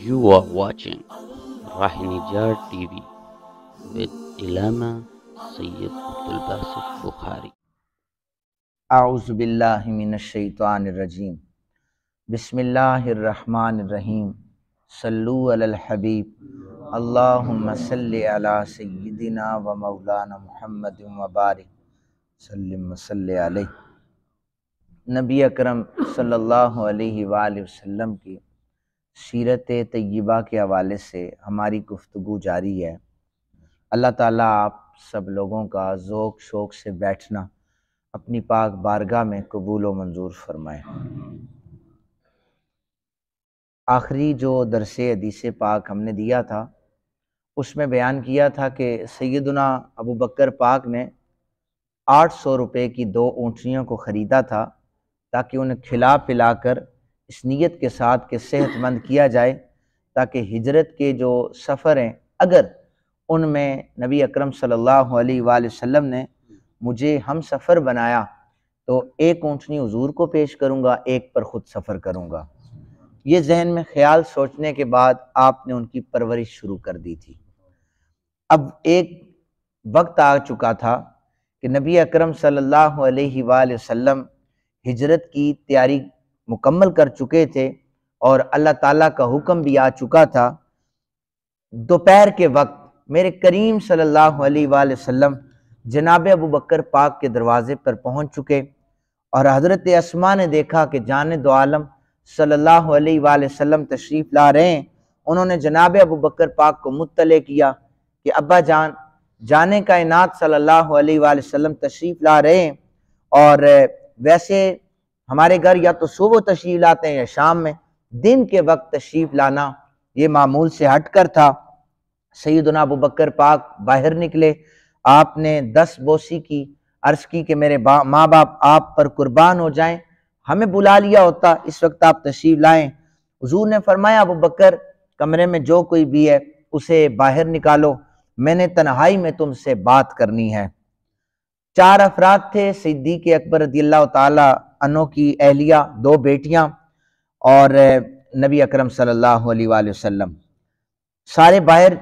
You are watching Rahinijar TV with Ilama Sayyid Abdul Basit Bukhari. اعوذ باللہ من الشیطان الرجیم بسم اللہ الرحمن الرحیم صلو علی الحبیب اللہم صلی علی سیدنا و مولانا محمد وبارک سلم وصلی علیہ۔ نبی اکرم صلی اللہ علیہ وآلہ وسلم کی سیرت طیبہ کے حوالے سے ہماری گفتگو جاری ہے۔ اللہ تعالیٰ آپ سب لوگوں کا ذوق شوق سے بیٹھنا اپنی پاک بارگاہ میں قبول و منظور فرمائے۔ آخری جو درس حدیث پاک ہم نے دیا تھا اس میں بیان کیا تھا کہ سیدنا ابو بکر پاک نے 800 روپے کی 2 اونٹنیوں کو خریدا تھا تاکہ انہیں کھلا پلا کر اس نیت کے ساتھ کہ صحت مند کیا جائے تاکہ ہجرت کے جو سفر ہیں اگر ان میں نبی اکرم صلی اللہ علیہ وآلہ وسلم نے مجھے ہم سفر بنایا تو 1 اونٹنی حضور کو پیش کروں گا، 1 پر خود سفر کروں گا۔ یہ ذہن میں خیال سوچنے کے بعد آپ نے ان کی پرورش شروع کر دی تھی۔ اب ایک وقت آ چکا تھا کہ نبی اکرم صلی اللہ علیہ وآلہ وسلم ہجرت کی تیاری مکمل کر چکے تھے اور اللہ تعالیٰ کا حکم بھی آ چکا تھا۔ دوپہر کے وقت میرے کریم صلی اللہ علیہ وآلہ وسلم جناب ابو بکر پاک کے دروازے پر پہنچ چکے اور حضرت اسما نے دیکھا کہ جان دو عالم صلی اللہ علیہ وآلہ وسلم تشریف لا رہے ہیں۔ انہوں نے جناب ابو بکر پاک کو مطلع کیا کہ ابا جان، جان کائنات صلی اللہ علیہ وآلہ وسلم تشریف لا رہے ہیں، اور ویسے ہمارے گھر یا تو صبح تشریف لاتے ہیں یا شام میں، دن کے وقت تشریف لانا یہ معمول سے ہٹ کر تھا۔ سیدنا ابو بکر پاک باہر نکلے، آپ نے 10 بوسی کی، عرض کی کہ میرے ماں باپ آپ پر قربان ہو جائیں، ہمیں بلا لیا ہوتا، اس وقت آپ تشریف لائیں۔ حضور نے فرمایا ابو بکر کمرے میں جو کوئی بھی ہے اسے باہر نکالو، میں نے تنہائی میں تم سے بات کرنی ہے۔ 4 افراد تھے، صدیق اکبر رضی اللہ تعالی عنہ کی اہلیہ، 2 بیٹیاں اور نبی اکرم صلی اللہ علیہ وآلہ وسلم۔ سارے باہر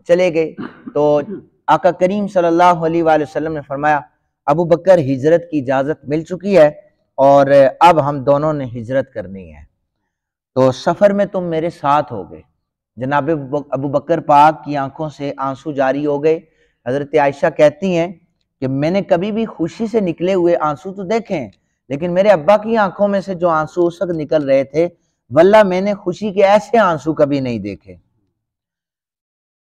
چلے گئے تو آقا کریم صلی اللہ علیہ وآلہ وسلم نے فرمایا ابو بکر ہجرت کی اجازت مل چکی ہے اور اب ہم دونوں نے ہجرت کرنی ہے، تو سفر میں تم میرے ساتھ ہو گئے۔ جناب ابو بکر پاک کی آنکھوں سے آنسو جاری ہو گئے۔ حضرت عائشہ کہتی ہیں کہ میں نے کبھی بھی خوشی سے نکلے ہوئے آنسو تو دیکھے ہیں، لیکن میرے ابا کی آنکھوں میں سے جو آنسو اس وقت نکل رہے تھے، واللہ میں نے خوشی کے ایسے آنسو کبھی نہیں دیکھے۔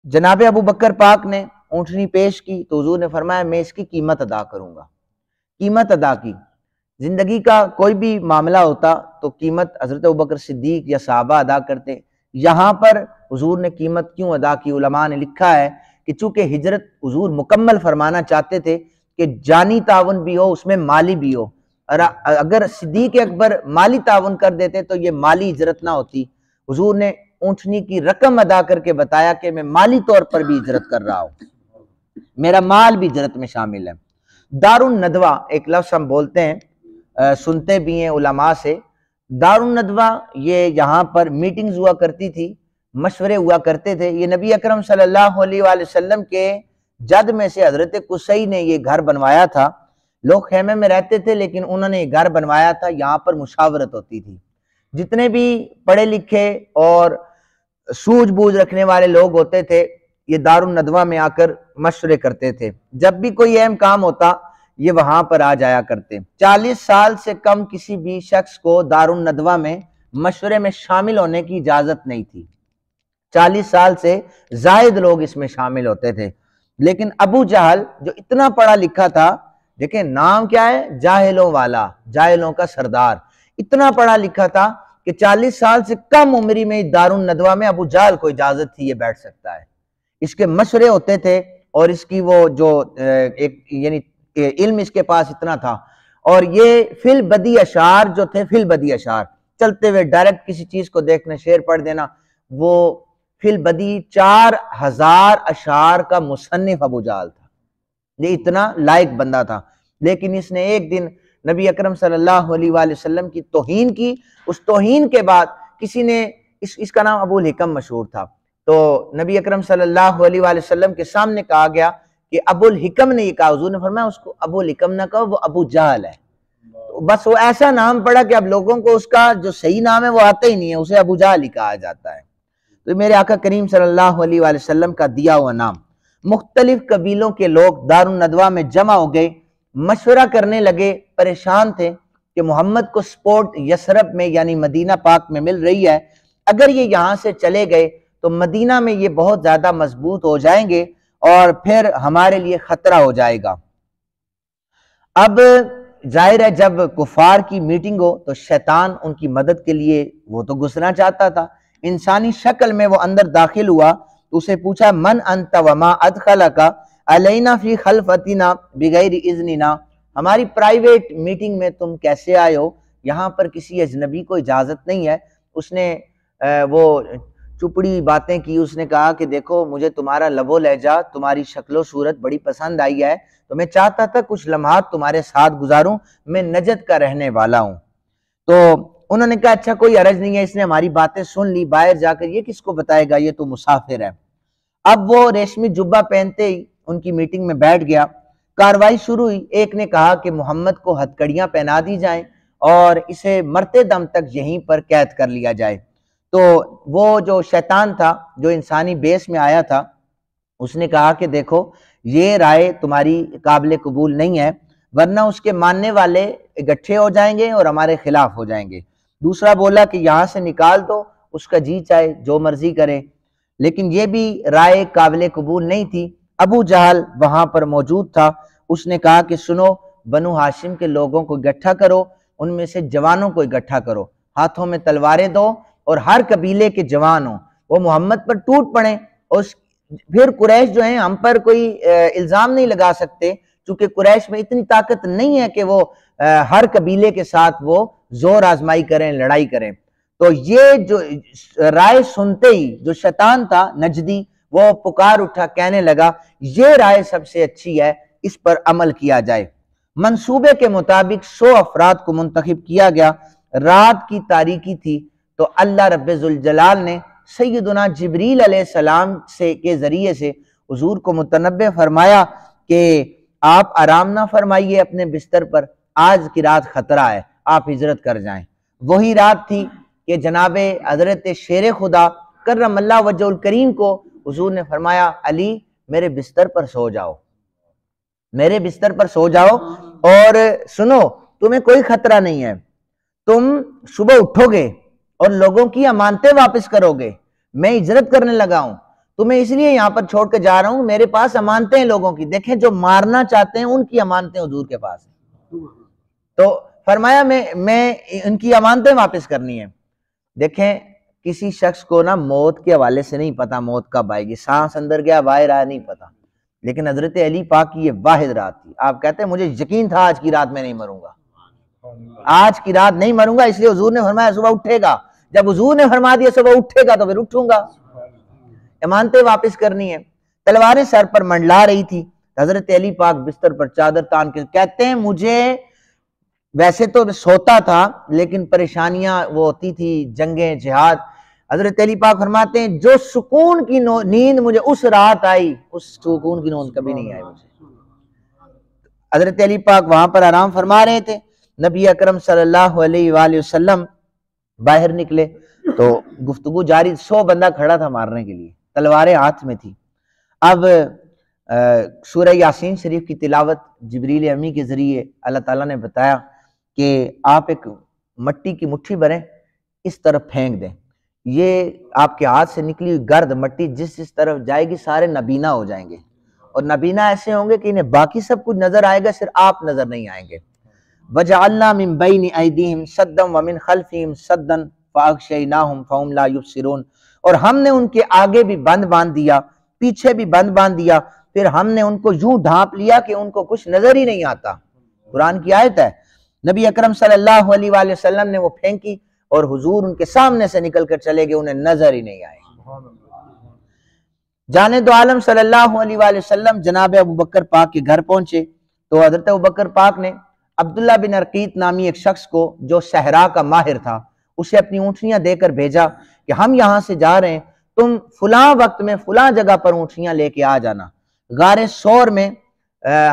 جناب ابو بکر پاک نے اونٹنی پیش کی تو حضور نے فرمایا میں اس کی قیمت ادا کروں گا۔ قیمت ادا کی۔ زندگی کا کوئی بھی معاملہ ہوتا تو قیمت حضرت ابوبکر صدیق یا صحابہ ادا کرتے، یہاں پر حضور نے قیمت کیوں ادا کی؟ علماء نے لکھا ہے کہ چونکہ ہجرت حضور مکمل فرمانا چاہتے تھے کہ جانی تعاون بھی ہو، اس میں مالی بھی ہو، اور اگر صدیق اکبر مالی تعاون کر دیتے تو یہ مالی ہجرت نہ ہوتی۔ حضور نے اونٹنی کی رقم ادا کر کے بتایا کہ میں مالی طور پر بھی ہجرت کر رہا ہوں، میرا مال بھی ہجرت میں شامل ہے۔ دار الندوہ ایک لفظ ہم بولتے ہیں، سنتے بھی ہیں علماء سے۔ دار الندوہ یہ یہاں پر میٹنگز ہوا کرتی تھی، مشورے ہوا کرتے تھے۔ یہ نبی اکرم صلی اللہ علیہ وآلہ وسلم کے جد میں سے حضرت قصی نے یہ گھر بنوایا تھا۔ لوگ خیمے میں رہتے تھے لیکن انہوں نے یہ گھر بنوایا تھا، یہاں پر مشاورت ہوتی تھی۔ جتنے بھی پڑھے لکھے اور سوجھ بوجھ رکھنے والے لوگ ہوتے تھے یہ دار الندوہ میں آ کر مشورے کرتے تھے، جب بھی کوئی اہم کام ہوتا یہ وہاں پر آ جایا کرتے۔ 40 سال سے کم کسی بھی شخص کو دار الندوہ میں مشورے میں شامل ہونے کی اجازت نہیں تھی، 40 سال سے زائد لوگ اس میں شامل ہوتے تھے۔ لیکن ابو جہل جو اتنا پڑھا لکھا تھا، دیکھیں نام کیا ہے، جاہلوں والا، جاہلوں کا سردار، اتنا پڑھا لکھا تھا کہ 40 سال سے کم عمری میں دار الندوہ میں ابو جہل کو اجازت تھی یہ بیٹھ سکتا ہے۔ اس کے مشورے ہوتے تھے اور اس کی وہ جو ایک یعنی علم اس کے پاس اتنا تھا، اور یہ فی البدی اشعار جو تھے، فی البدی اشعار چلتے ہوئے ڈائریکٹ کسی چیز کو دیکھنا، شعر پڑھ دینا، وہ فی البدی 4000 اشعار کا مصنف ابو جہل تھا، یہ اتنا لائق بندہ تھا۔ لیکن اس نے ایک دن نبی اکرم صلی اللہ علیہ وآلہ وسلم کی توہین کی، اس توہین کے بعد کسی نے اس کا نام ابو الحکم مشہور تھا. تو نبی اکرم صلی اللہ علیہ وآلہ وسلم کے سامنے کہا گیا کہ ابو الحکم نے یہ کہا. حضور نے فرمایا اس کو ابو الحکم نہ کہو، وہ ابو جہل ہے. بس وہ ایسا نام پڑا کہ اب لوگوں کو اس کا جو صحیح نام ہے وہ آتا ہی نہیں ہے، اسے ابو جہل ہی کہا جاتا ہے. تو میرے آقا کریم صلی اللہ علیہ وآلہ وسلم کا دیا ہوا نام. مختلف قبیلوں کے لوگ دار الندوہ میں جمع ہو گئے، مشورہ کرنے لگے، پریشان تھے کہ محمد کو سپورٹ یثرب میں یعنی مدینہ پاک میں مل رہی ہے، اگر یہ یہاں سے چلے گئے تو مدینہ میں یہ بہت زیادہ مضبوط ہو جائیں گے اور پھر ہمارے لیے خطرہ ہو جائے گا. اب ظاہر ہے جب کفار کی میٹنگ ہو تو شیطان ان کی مدد کے لیے وہ تو گھسنا چاہتا تھا. انسانی شکل میں وہ اندر داخل ہوا تو اسے پوچھا من انت وما ادخلک علینا فی خلفتنا بغیر اذننا، ہماری پرائیویٹ میٹنگ میں تم کیسے آئے ہو؟ یہاں پر کسی اجنبی کو اجازت نہیں ہے. اس نے وہ چپڑی باتیں کی. اس نے کہا کہ دیکھو مجھے تمہارا لب و لہجہ، تمہاری شکل و صورت بڑی پسند آئی ہے، تو میں چاہتا تھا کچھ لمحات تمہارے ساتھ گزاروں، میں نجد کا رہنے والا ہوں. تو انہوں نے کہا اچھا کوئی حرج نہیں ہے. اس نے ہماری باتیں سن لی، باہر جا کر یہ کس کو بتائے گا، یہ تو مسافر ہے. اب وہ ریشمی جبہ پہنتے ہی ان کی میٹنگ میں بیٹھ گیا. کاروائی شروع ہوئی. ایک نے کہا کہ محمد کو ہتھکڑیاں پہنا دی جائیں اور اسے مرتے دم تک یہیں پر قید کر لیا جائے. تو وہ جو شیطان تھا جو انسانی بیس میں آیا تھا، اس نے کہا کہ دیکھو یہ رائے تمہاری قابل قبول نہیں ہے، ورنہ اس کے ماننے والے اکٹھے ہو جائیں گے اور ہمارے خلاف ہو جائیں گے. دوسرا بولا کہ یہاں سے نکال دو، اس کا جی چاہے جو مرضی کرے. لیکن یہ بھی رائے قابل قبول نہیں تھی. ابو جہل وہاں پر موجود تھا. اس نے کہا کہ سنو، بنو ہاشم کے لوگوں کو اکٹھا کرو، ان میں سے جوانوں کو اکٹھا کرو، ہاتھوں میں تلواریں دو اور ہر قبیلے کے جوان ہوں، وہ محمد پر ٹوٹ پڑیں. اور پھر قریش جو ہیں ہم پر کوئی الزام نہیں لگا سکتے، چونکہ قریش میں اتنی طاقت نہیں ہے کہ وہ ہر قبیلے کے ساتھ وہ زور آزمائی کریں، لڑائی کریں. تو یہ جو رائے سنتے ہی جو شیطان تھا نجدی وہ پکار اٹھا، کہنے لگا یہ رائے سب سے اچھی ہے، اس پر عمل کیا جائے. منصوبے کے مطابق 100 افراد کو منتخب کیا گیا. رات کی تاریکی تھی تو اللہ رب ذوالجلال نے سیدنا جبریل علیہ السلام کے ذریعے سے حضور کو متنبہ فرمایا کہ آپ آرام نہ فرمائیے اپنے بستر پر، آج کی رات خطرہ ہے، آپ ہجرت کر جائیں. وہی رات تھی کہ جناب حضرت شیر خدا کرم اللہ وجہ الکریم کو حضور نے فرمایا علی میرے بستر پر سو جاؤ، میرے بستر پر سو جاؤ، اور سنو تمہیں کوئی خطرہ نہیں ہے، تم صبح اٹھو گے اور لوگوں کی امانتیں واپس کرو گے. میں ہجرت کرنے لگا ہوں، تمہیں اس لیے یہاں پر چھوڑ کے جا رہا ہوں، میرے پاس امانتیں ہیں لوگوں کی. دیکھیں جو مارنا چاہتے ہیں ان کی امانتیں حضور کے پاس ہیں. تو فرمایا میں ان کی امانتیں واپس کرنی ہیں. دیکھیں کسی شخص کو نا موت کے حوالے سے نہیں پتا موت کب آئے گی، سانس اندر گیا باہر آیا نہیں پتا. لیکن حضرت علی پاک کی یہ واحد رات تھی. آپ کہتے ہیں مجھے یقین تھا آج کی رات میں نہیں مروں گا، آج کی رات نہیں مروں گا، اس لیے حضور نے فرمایا صبح اٹھے گا. جب حضور نے فرما دیا صبح اٹھے گا تو پھر اٹھوں گا. امانتیں واپس کرنی ہے. تلواریں سر پر منڈلا رہی تھی. حضرت علی پاک بستر پر چادر تان کے کہتے ہیں مجھے ویسے تو سوتا تھا لیکن پریشانیاں وہ ہوتی تھی، جنگیں جہاد. حضرت علی پاک فرماتے ہیں جو سکون کی نیند مجھے اس رات آئی، اس سکون کی نیند کبھی نہیں آئی مجھے. حضرت علی پاک وہاں پر آرام فرما رہے تھے. نبی اکرم صلی اللہ علیہ وآلہ وسلم باہر نکلے تو گفتگو جاری. 100 بندہ کھڑا تھا مارنے کے لیے، تلواریں ہاتھ میں تھی. اب سورہ یاسین شریف کی تلاوت جبریل امی کے ذریعے اللہ تعالیٰ نے بتایا کہ آپ ایک مٹی کی مٹھی بھریں، اس طرف پھینک دیں. یہ آپ کے ہاتھ سے نکلی ہوئی گرد مٹی جس طرف جائے گی سارے نبینا ہو جائیں گے، اور نبینا ایسے ہوں گے کہ انہیں باقی سب کچھ نظر آئے گا، صرف آپ نظر نہیں آئیں گے. وَجَعَلْنَا مِن بَيْنِ أَيْدِيهِمْ سَدًّا وَمِنْ خَلْفِهِمْ سَدًّا فَأَغْشَيْنَاهُمْ فَهُمْ لَا يُبْصِرُونَ. اور ہم نے ان کے آگے بھی بند باندھ دیا، پیچھے بھی بند باندھ دیا، پھر ہم نے ان کو یوں ڈھانپ لیا کہ ان کو کچھ نظر ہی نہیں آتا. قرآن کی آیت ہے. نبی اکرم صلی اللہ علیہ وآلہ وسلم نے وہ پھینکی اور حضور ان کے سامنے سے نکل کر چلے گئے، انہیں نظر ہی نہیں آئے. جانے دو عالم صلی اللہ علیہ وآلہ وسلم جناب ابو بکر پاک کے گھر پہنچے تو حضرت ابو بکر پاک نے عبداللہ بن ارقیت نامی ایک شخص کو جو صحرا کا ماہر تھا اسے اپنی اونٹنیاں دے کر بھیجا کہ ہم یہاں سے جا رہے ہیں، تم فلاں وقت میں فلاں جگہ پر اونٹنیاں لے کے آ جانا۔ غار ثور میں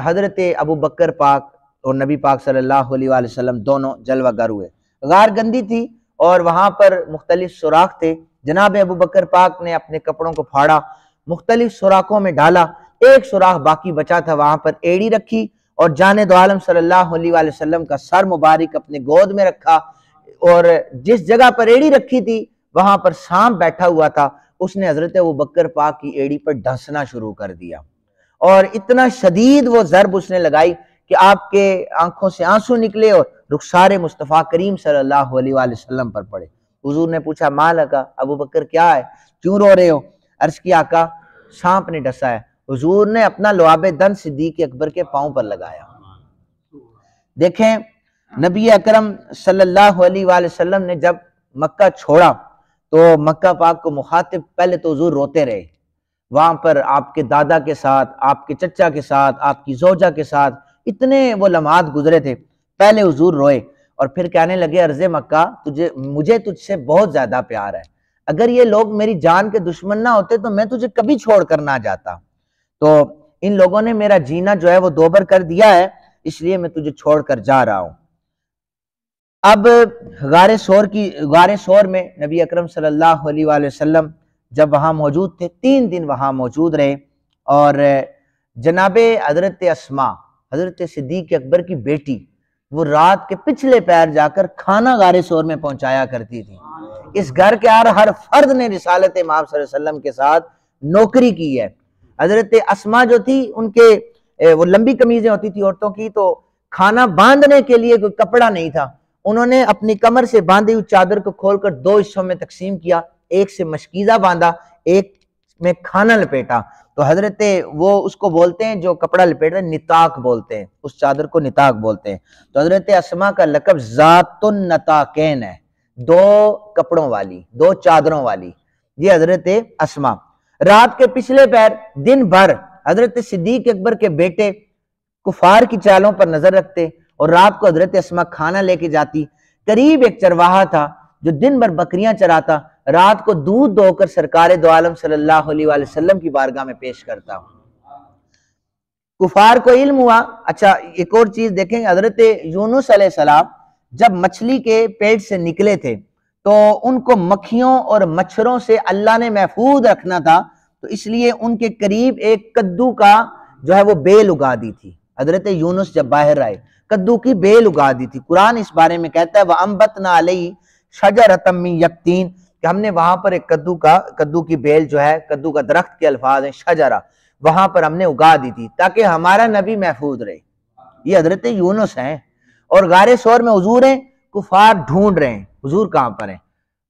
حضرت ابو بکر پاک اور نبی پاک صلی اللہ علیہ وآلہ وسلم دونوں جلوہ گر ہوئے۔ غار گندی تھی اور وہاں پر مختلف سوراخ تھے۔ جناب ابو بکر پاک نے اپنے کپڑوں کو پھاڑا، مختلف سوراخوں میں ڈالا، ایک سوراخ باقی بچا تھا، وہاں پر ایڑی رکھی اور جانے دو عالم صلی اللہ علیہ وآلہ وسلم کا سر مبارک اپنے گود میں رکھا، اور جس جگہ پر ایڑی رکھی تھی وہاں پر سانپ بیٹھا ہوا تھا، اس نے حضرت ابو بکر پاک کی ایڑی پر ڈھسنا شروع کر دیا، اور اتنا شدید وہ ضرب اس نے لگائی کہ آپ کے آنکھوں سے آنسو نکلے اور رخسار مصطفیٰ کریم صلی اللہ علیہ وآلہ وسلم پر پڑے۔ حضور نے پوچھا ما لکا، ابو بکر کیا ہے، کیوں رو رہے ہو؟ عرض کیا آقا سانپ نے ڈسا ہے۔ حضور نے اپنا لعاب دن صدیق اکبر کے پاؤں پر لگایا۔ دیکھیں نبی اکرم صلی اللہ علیہ وآلہ وسلم نے جب مکہ چھوڑا تو مکہ پاک کو مخاطب پہلے تو حضور روتے رہے، وہاں پر آپ کے دادا کے ساتھ، آپ کے چچا کے ساتھ، آپ کی زوجہ کے ساتھ اتنے وہ لمحات گزرے تھے، پہلے حضور روئے اور پھر کہنے لگے ارض مکہ مجھے تجھ سے بہت زیادہ پیار ہے، اگر یہ لوگ میری جان کے دشمن نہ ہوتے تو میں تجھے کبھی چھوڑ کر نہ جاتا، تو ان لوگوں نے میرا جینا جو ہے وہ دوبر کر دیا ہے، اس لیے میں تجھے چھوڑ کر جا رہا ہوں۔ اب غار ثور میں نبی اکرم صلی اللہ علیہ وآلہ وسلم جب وہاں موجود تھے 3 دن وہاں موجود رہے، اور جناب حضرت اسماء حضرت صدیق اکبر کی بیٹی وہ رات کے پچھلے پیر جا کر کھانا غار ثور میں پہنچایا کرتی تھی۔ اس گھر کے ہر فرد نے رسالت امام صلی اللہ علیہ وسلم کے ساتھ نوکری کی ہے۔ حضرت اسماء جو تھی ان کے وہ لمبی قمیضیں ہوتی تھی عورتوں کی، تو کھانا باندھنے کے لیے کوئی کپڑا نہیں تھا، انہوں نے اپنی کمر سے باندھی ہوئی چادر کو کھول کر 2 حصوں میں تقسیم کیا، ایک سے مشکیزہ باندھا، ایک میں کھانا لپیٹا، تو حضرت وہ اس کو بولتے ہیں جو کپڑا لپیٹ رہے نتاق بولتے ہیں، اس چادر کو نتاق بولتے ہیں۔ تو حضرت اسماء کا لقب ذات النتاقین ہے، 2 کپڑوں والی، 2 چادروں والی، یہ حضرت اسماء۔ رات کے پچھلے پیر دن بھر حضرت صدیق اکبر کے بیٹے کفار کی چالوں پر نظر رکھتے، اور رات کو حضرت اسماء کھانا لے کے جاتی۔ قریب ایک چرواہا تھا جو دن بھر بکریاں چراتا، رات کو دودھ دو کر سرکار دو عالم صلی اللہ علیہ وآلہ وسلم کی بارگاہ میں پیش کرتا۔ کفار کو علم ہوا۔ اچھا ایک اور چیز دیکھیں، حضرت یونس علیہ السلام جب مچھلی کے پیٹ سے نکلے تھے تو ان کو مکھیوں اور مچھروں سے اللہ نے محفوظ رکھنا تھا، تو اس لیے ان کے قریب ایک کدو کا جو ہے وہ بیل اگا دی تھی۔ حضرت یونس جب باہر آئے کدو کی بیل اگا دی تھی۔ قرآن اس بارے میں کہتا ہے وَأَنبَتْنَا عَلَيْهِ شَجَرَةً مِّن يَقْطِينٍ، کہ ہم نے وہاں پر ایک کدو کی بیل جو ہے، کدو کا درخت کے الفاظ ہیں شجرہ، وہاں پر ہم نے اگا دی تھی تاکہ ہمارا نبی محفوظ رہے۔ یہ حضرت یونس ہیں، اور غار ثور میں حضور ہیں، کفار ڈھونڈ رہے ہیں حضور کہاں پر ہیں،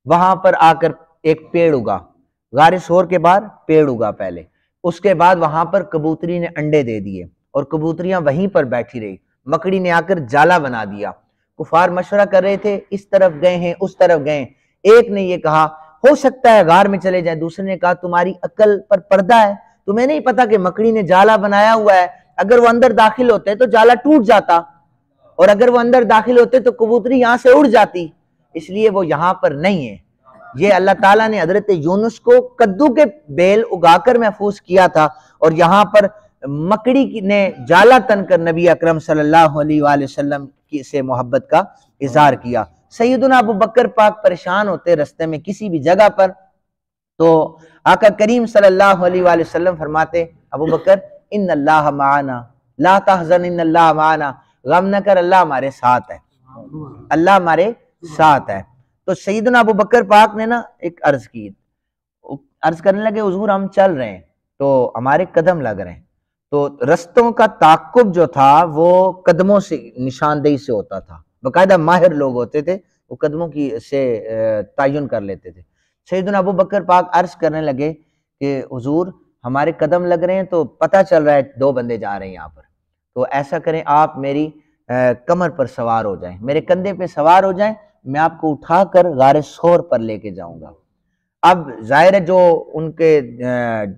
وہاں پر آ کر ایک پیڑ اگا، غار ثور کے بعد پیڑ اگا پہلے، اس کے بعد وہاں پر کبوتری نے انڈے دے دیے اور کبوتریاں وہیں پر بیٹھی رہی، مکڑی نے آ کر جالا بنا دیا۔ کفار مشورہ کر رہے تھے اس طرف گئے ہیں اس طرف گئے ہیں، ایک نے یہ کہا ہو سکتا ہے غار میں چلے جائیں، دوسرے نے کہا تمہاری عقل پر پردہ ہے، تمہیں نہیں پتا کہ مکڑی نے جالا بنایا ہوا ہے، اگر وہ اندر داخل ہوتے تو جالا ٹوٹ جاتا، اور اگر وہ اندر داخل ہوتے تو کبوتری یہاں سے اڑ جاتی، اس لیے وہ یہاں پر نہیں ہے۔ یہ اللہ تعالیٰ نے حضرت یونس کو کدو کے بیل اگا کر محفوظ کیا تھا، اور یہاں پر مکڑی نے جالا تن کر نبی اکرم صلی اللہ علیہ وآلہ وسلم سے محبت کا اظہار کیا۔ سیدنا ابو بکر پاک پریشان ہوتے رستے میں کسی بھی جگہ پر، تو آقا کریم صلی اللہ علیہ وآلہ وسلم فرماتے ابو بکر ان اللہ معنا لا تحزن ان اللہ معنا، غم نہ کر اللہ ہمارے ساتھ ہے، اللہ ہمارے ساتھ ہے۔ تو سیدنا ابو بکر پاک نے نا ایک عرض کرنے لگے حضور ہم چل رہے ہیں تو ہمارے قدم لگ رہے ہیں، تو رستوں کا تعاقب جو تھا وہ قدموں سے نشاندہی سے ہوتا تھا، باقاعدہ ماہر لوگ ہوتے تھے وہ قدموں کی سے تعین کر لیتے تھے۔ سیدنا ابو بکر پاک عرض کرنے لگے کہ حضور ہمارے قدم لگ رہے ہیں تو پتہ چل رہا ہے 2 بندے جا رہے ہیں یہاں پر، تو ایسا کریں آپ میری کمر پر سوار ہو جائیں، میرے کندھے پہ سوار ہو جائیں، میں آپ کو اٹھا کر غار ثور پر لے کے جاؤں گا۔ اب ظاہر ہے جو ان کے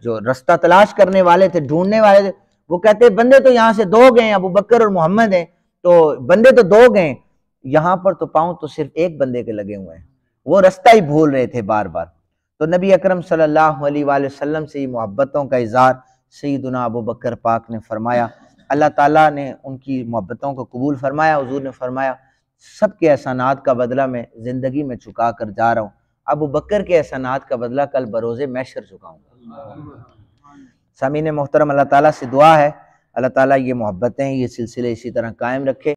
جو رستہ تلاش کرنے والے تھے، ڈھونڈنے والے تھے، وہ کہتے بندے تو یہاں سے 2 گئے، ابو بکر اور محمد ہیں، تو بندے تو 2 گئے، یہاں پر تو پاؤں تو صرف ایک بندے کے لگے ہوئے ہیں۔ وہ رستہ ہی بھول رہے تھے بار بار۔ تو نبی اکرم صلی اللہ علیہ وآلہ وسلم سے یہ محبتوں کا اظہار سیدنا ابو بکر پاک نے فرمایا۔ اللہ تعالیٰ نے ان کی محبتوں کو قبول فرمایا۔ حضور نے فرمایا سب کے احسانات کا بدلہ میں زندگی میں چکا کر جا رہا ہوں، ابو بکر کے احسانات کا بدلہ کل بروز محشر چکاؤں گا۔ سامعین محترم، اللہ تعالیٰ سے دعا ہے اللہ تعالیٰ یہ محبتیں، یہ سلسلے اسی طرح قائم رکھے۔